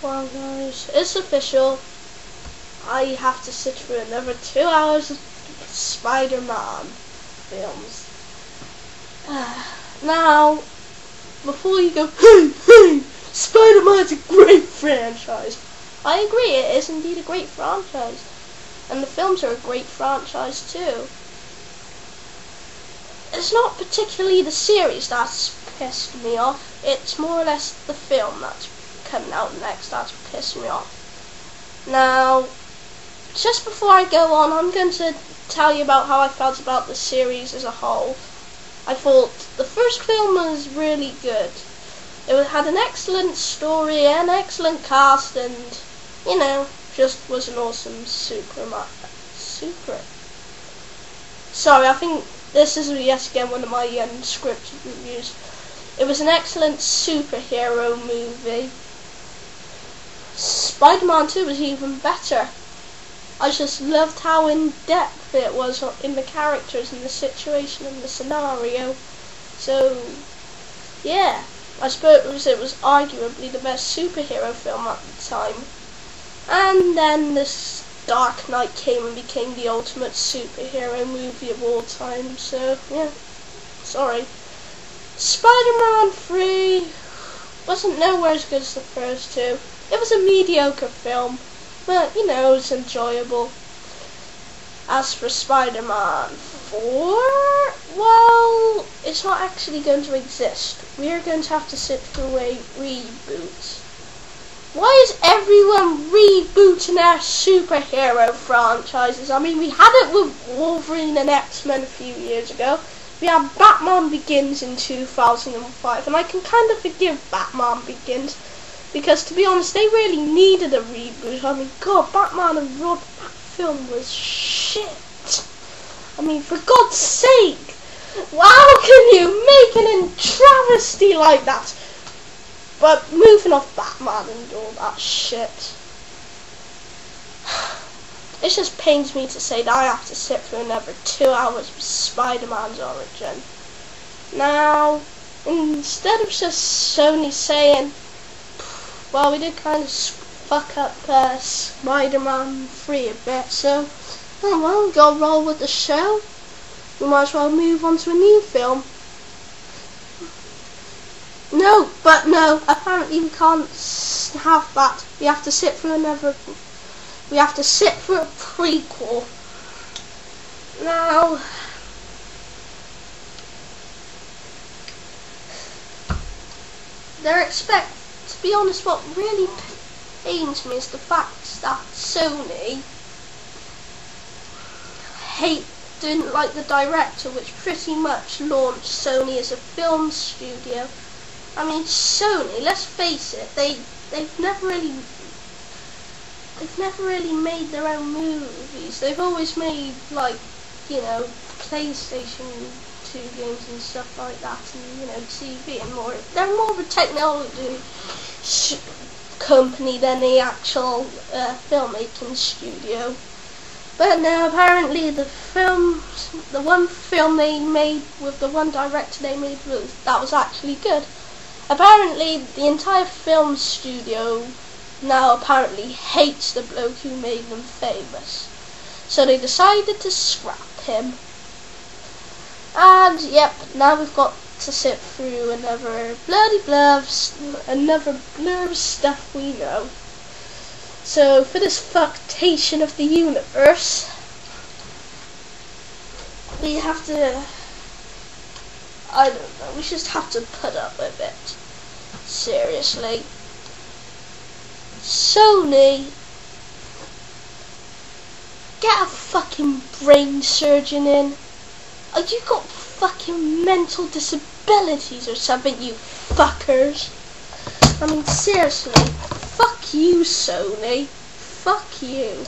Well guys, it's official. I have to sit through another 2 hours of Spider-Man films. Now, before you go, hey, Spider-Man's a great franchise. I agree, it is indeed a great franchise. And the films are a great franchise too. It's not particularly the series that's pissed me off, it's more or less the film that's coming out next that's pissed me off. Now, just before I go on, I'm going to tell you about how I felt about the series as a whole. I thought the first film was really good. It had an excellent story, an excellent cast, and, you know, just was an awesome Sorry, I think this is yet again one of my unscripted reviews. It was an excellent superhero movie. Spider-Man 2 was even better. I just loved how in-depth it was in the characters and the situation and the scenario. So, yeah, I suppose it was arguably the best superhero film at the time. And then this Dark Knight came and became the ultimate superhero movie of all time. So, yeah, sorry. Spider-Man 3 wasn't nowhere as good as the first two. It was a mediocre film, but, you know, it was enjoyable. As for Spider-Man 4, well, it's not actually going to exist. We are going to have to sit through a reboot. Why is everyone rebooting their superhero franchises? I mean, we had it with Wolverine and X-Men a few years ago. We had Batman Begins in 2005, and I can kind of forgive Batman Begins, because to be honest, they really needed a reboot. I mean, God, Batman and Robin, that film was shit. I mean, for God's sake, how can you make an travesty like that? But moving off Batman and all that shit, it just pains me to say that I have to sit through another 2 hours of Spider-Man's origin. Now, instead of just Sony saying, well, we did kind of fuck up Spider-Man 3 a bit, so, oh well, we gotta roll with the show. We might as well move on to a new film. No, apparently we can't have that. We have to sit through we have to sit for a prequel. Now, to be honest, what really pains me is the fact that Sony didn't like the director, which pretty much launched Sony as a film studio. I mean, Sony, let's face it, they've never really made their own movies. They've always made, like, you know, PlayStation 2 games and stuff like that, and, you know, TV and more. They're more of a technology company than the actual filmmaking studio. But now apparently the one film they made with the one director they made, that was actually good. Apparently the entire film studio now apparently hates the bloke who made them famous. So they decided to scrap him. And yep, now we've got to sit through another blur of stuff we know. So for this fucktation of the universe, we have to, I don't know, we just have to put up with it. Seriously. Sony, get a fucking brain surgeon in. Are you got fucking mental disabilities or something, you fuckers? I mean, seriously, fuck you, Sony. Fuck you.